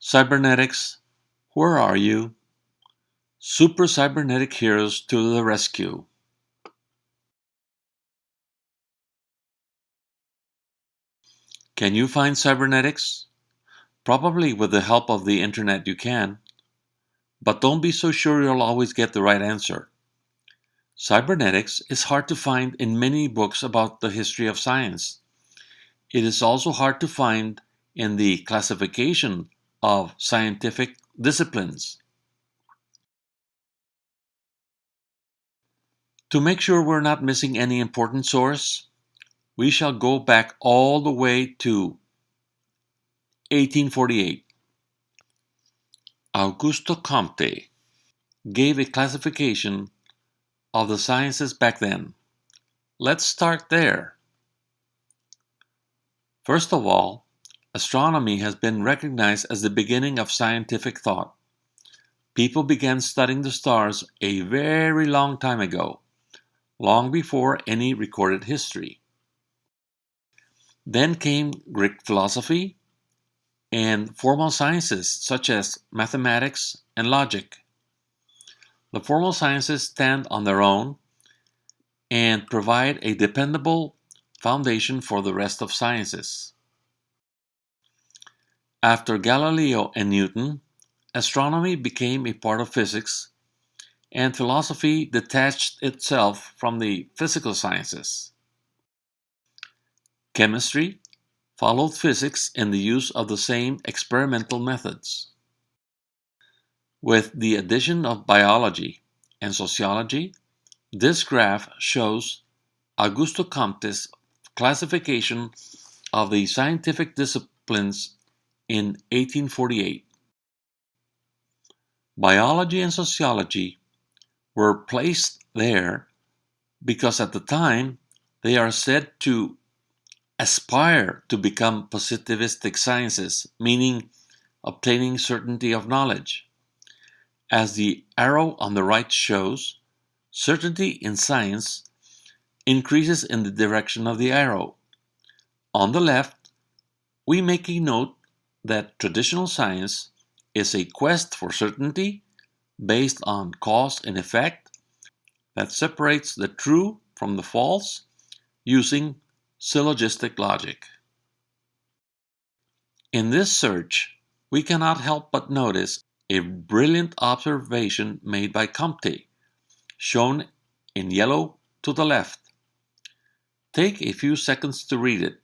Cybernetics, where are you? Super-cybernetic heroes to the rescue. Can you find cybernetics? Probably with the help of the internet you can, but don't be so sure you'll always get the right answer. Cybernetics is hard to find in many books about the history of science. It is also hard to find in the classification of scientific disciplines. To make sure we're not missing any important source, we shall go back all the way to 1848. Augusto Comte gave a classification of the sciences back then. Let's start there. First of all, astronomy has been recognized as the beginning of scientific thought. People began studying the stars a very long time ago, long before any recorded history. Then came Greek philosophy and formal sciences such as mathematics and logic. The formal sciences stand on their own and provide a dependable foundation for the rest of sciences. After Galileo and Newton, astronomy became a part of physics, and philosophy detached itself from the physical sciences. Chemistry followed physics in the use of the same experimental methods. With the addition of biology and sociology, this graph shows Augusto Comte's classification of the scientific disciplines in 1848. Biology and sociology were placed there because at the time they are said to aspire to become positivistic sciences, meaning obtaining certainty of knowledge. As the arrow on the right shows, certainty in science increases in the direction of the arrow. On the left, we make a note that traditional science is a quest for certainty based on cause and effect that separates the true from the false using syllogistic logic. In this search, we cannot help but notice a brilliant observation made by Comte, shown in yellow to the left. Take a few seconds to read it.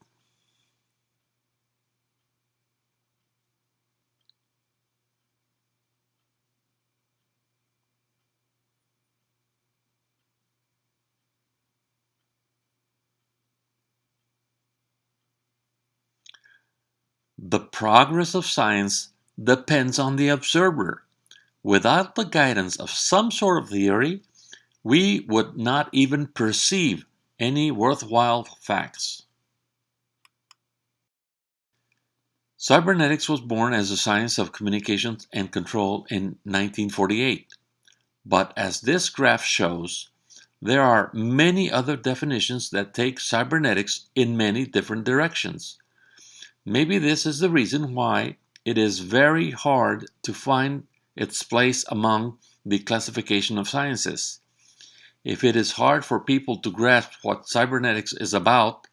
The progress of science depends on the observer. Without the guidance of some sort of theory, we would not even perceive any worthwhile facts. Cybernetics was born as a science of communications and control in 1948. But as this graph shows, there are many other definitions that take cybernetics in many different directions. Maybe this is the reason why it is very hard to find its place among the classification of sciences. If it is hard for people to grasp what cybernetics is about,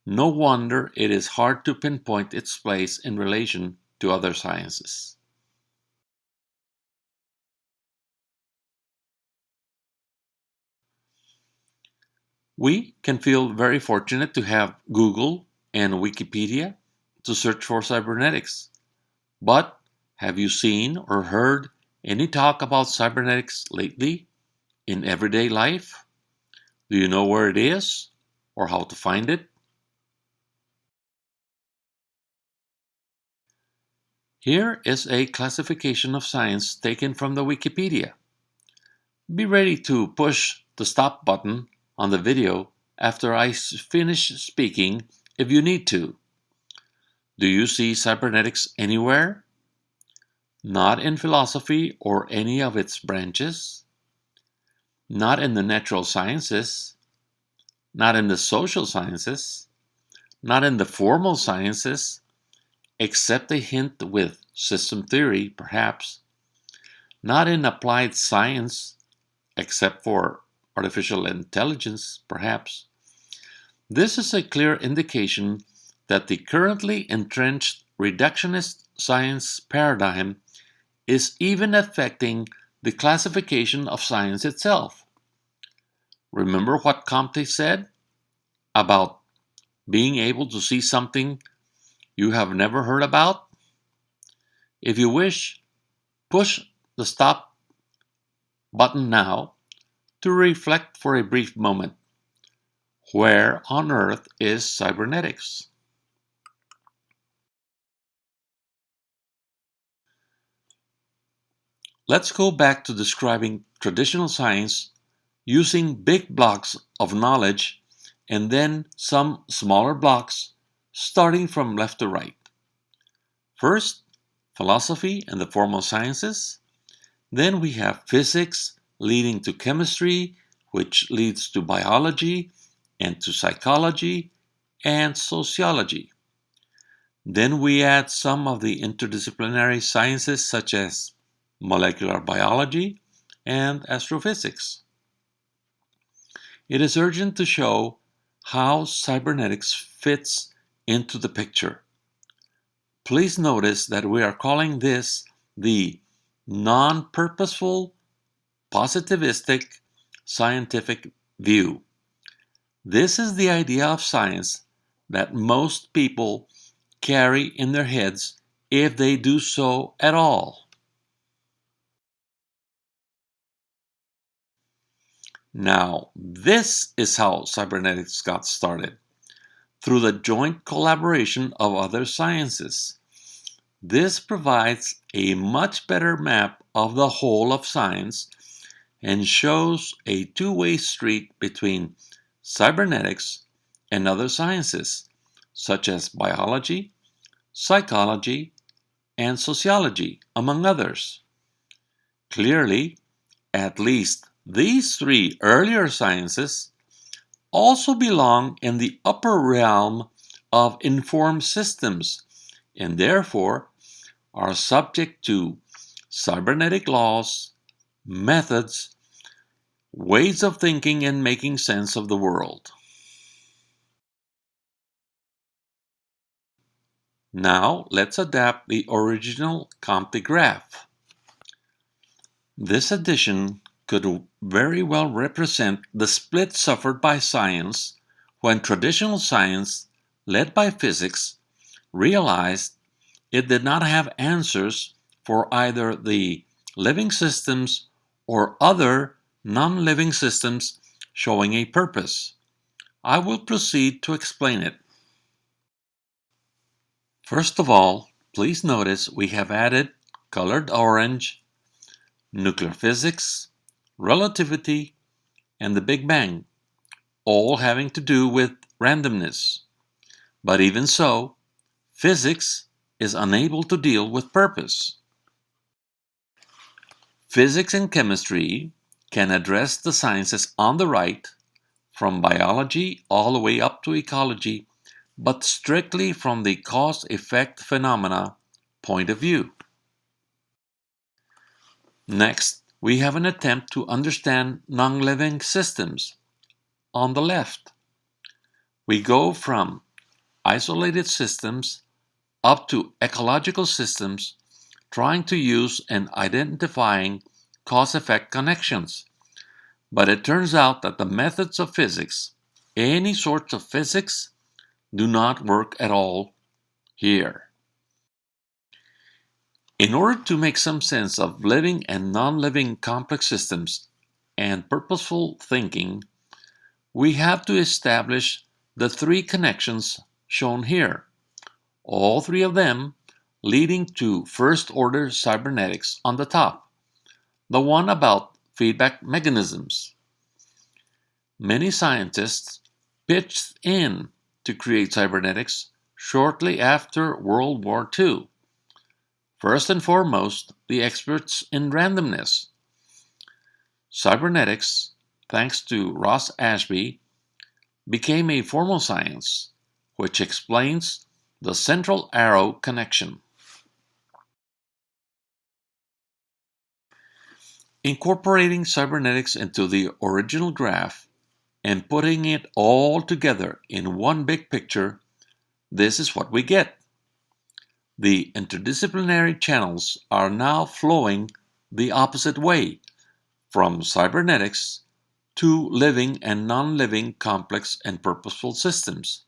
no wonder it is hard to pinpoint its place in relation to other sciences. We can feel very fortunate to have Google and Wikipedia to search for cybernetics. But have you seen or heard any talk about cybernetics lately in everyday life? Do you know where it is or how to find it? Here is a classification of science taken from the Wikipedia. Be ready to push the stop button on the video after I finish speaking if you need to. Do you see cybernetics anywhere? Not in philosophy or any of its branches. Not in the natural sciences. Not in the social sciences. Not in the formal sciences, except a hint with system theory, perhaps, not in applied science, except for artificial intelligence, perhaps. This is a clear indication that the currently entrenched reductionist science paradigm is even affecting the classification of science itself. Remember what Comte said about being able to see something you have never heard about? If you wish, push the stop button now to reflect for a brief moment. Where on earth is cybernetics? Let's go back to describing traditional science using big blocks of knowledge and then some smaller blocks starting from left to right. First, philosophy and the formal sciences. Then we have physics leading to chemistry, which leads to biology and to psychology and sociology. Then we add some of the interdisciplinary sciences such as molecular biology and astrophysics. It is urgent to show how cybernetics fits into the picture. Please notice that we are calling this the non-purposeful positivistic scientific view. This is the idea of science that most people carry in their heads if they do so at all. Now, this is how cybernetics got started, through the joint collaboration of other sciences. This provides a much better map of the whole of science and shows a two-way street between cybernetics and other sciences, such as biology, psychology, and sociology, among others. Clearly, at least these three earlier sciences also belong in the upper realm of informed systems and therefore are subject to cybernetic laws, methods, ways of thinking and making sense of the world. Now let's adapt the original Comte graph. This addition could very well represent the split suffered by science when traditional science, led by physics, realized it did not have answers for either the living systems or other non-living systems showing a purpose. I will proceed to explain it. First of all, please notice we have added colored orange, nuclear physics, relativity, and the Big Bang, all having to do with randomness. But even so, physics is unable to deal with purpose. Physics and chemistry can address the sciences on the right, from biology all the way up to ecology, but strictly from the cause-effect phenomena point of view. Next, we have an attempt to understand non-living systems. On the left, we go from isolated systems up to ecological systems, trying to use and identifying cause-effect connections. But it turns out that the methods of physics, any sorts of physics, do not work at all here. In order to make some sense of living and non-living complex systems and purposeful thinking, we have to establish the three connections shown here, all three of them leading to first-order cybernetics on the top, the one about feedback mechanisms. Many scientists pitched in to create cybernetics shortly after World War II. First and foremost, the experts in randomness. Cybernetics, thanks to Ross Ashby, became a formal science, which explains the central arrow connection. Incorporating cybernetics into the original graph and putting it all together in one big picture, this is what we get. The interdisciplinary channels are now flowing the opposite way, from cybernetics to living and non-living complex and purposeful systems.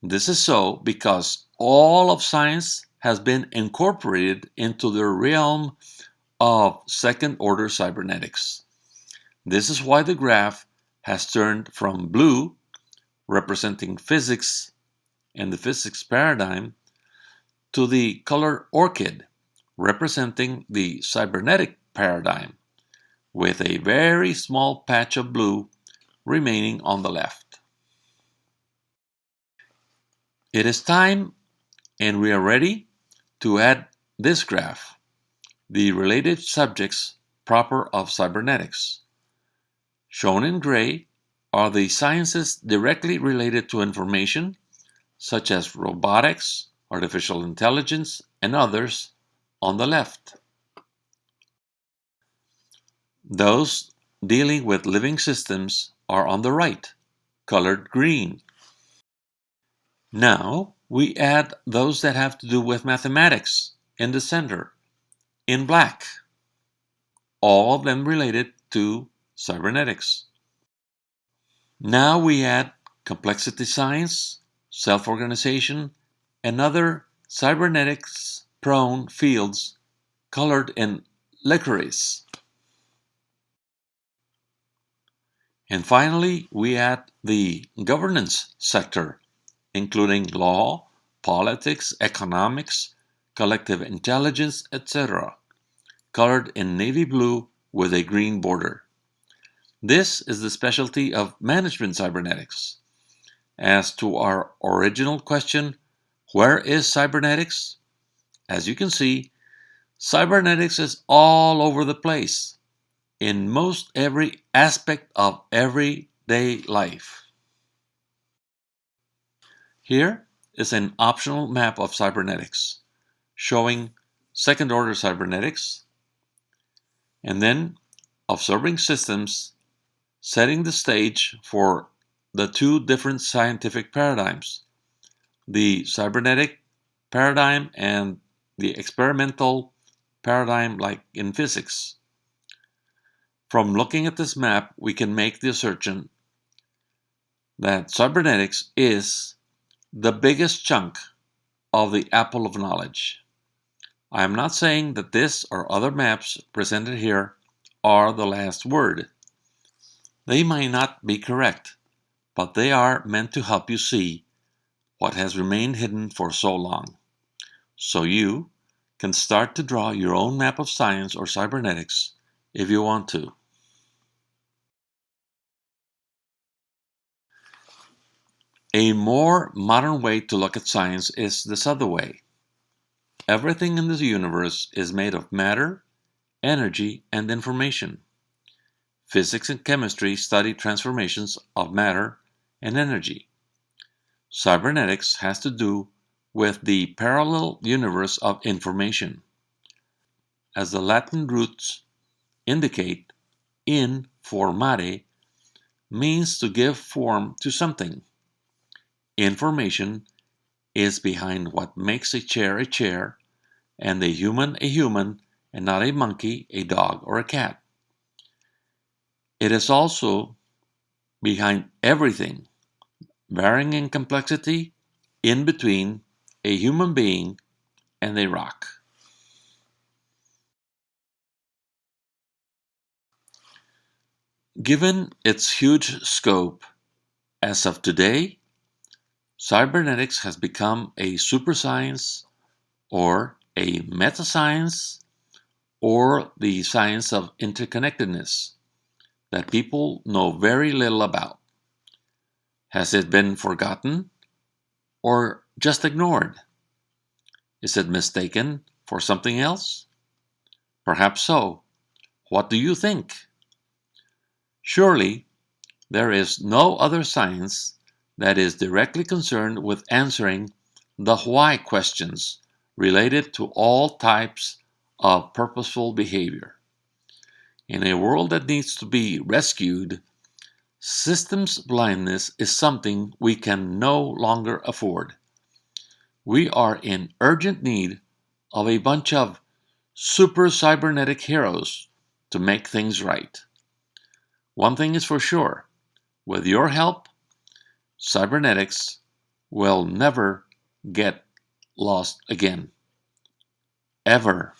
This is so because all of science has been incorporated into the realm of second-order cybernetics. This is why the graph has turned from blue, representing physics and the physics paradigm, to the color orchid, representing the cybernetic paradigm, with a very small patch of blue remaining on the left. It is time, and we are ready, to add this graph, the related subjects proper of cybernetics. Shown in gray are the sciences directly related to information, such as robotics, artificial intelligence, and others, on the left. Those dealing with living systems are on the right, colored green. Now we add those that have to do with mathematics in the center, in black, all of them related to cybernetics. Now we add complexity science, self-organization, and other cybernetics-prone fields colored in licorice. And finally, we add the governance sector, including law, politics, economics, collective intelligence, etc., colored in navy blue with a green border. This is the specialty of management cybernetics. As to our original question, where is cybernetics? As you can see, cybernetics is all over the place, in most every aspect of everyday life. Here is an optional map of cybernetics, showing second-order cybernetics, and then observing systems, setting the stage for the two different scientific paradigms, the cybernetic paradigm and the experimental paradigm like in physics. From looking at this map, we can make the assertion that cybernetics is the biggest chunk of the apple of knowledge. I am not saying that this or other maps presented here are the last word. They may not be correct, but they are meant to help you see what has remained hidden for so long, so you can start to draw your own map of science or cybernetics if you want to. A more modern way to look at science is this other way. Everything in the universe is made of matter, energy, and information. Physics and chemistry study transformations of matter and energy. Cybernetics has to do with the parallel universe of information. As the Latin roots indicate, in formare means to give form to something. Information is behind what makes a chair, and a human, and not a monkey, a dog, or a cat. It is also behind everything, varying in complexity, in between a human being and a rock. Given its huge scope, as of today, cybernetics has become a super science or a meta science or the science of interconnectedness that people know very little about. Has it been forgotten or just ignored? Is it mistaken for something else? Perhaps so. What do you think? Surely, there is no other science that is directly concerned with answering the why questions related to all types of purposeful behavior. In a world that needs to be rescued, systems blindness is something we can no longer afford. We are in urgent need of a bunch of super-cybernetic heroes to make things right. One thing is for sure, with your help, cybernetics will never get lost again. Ever.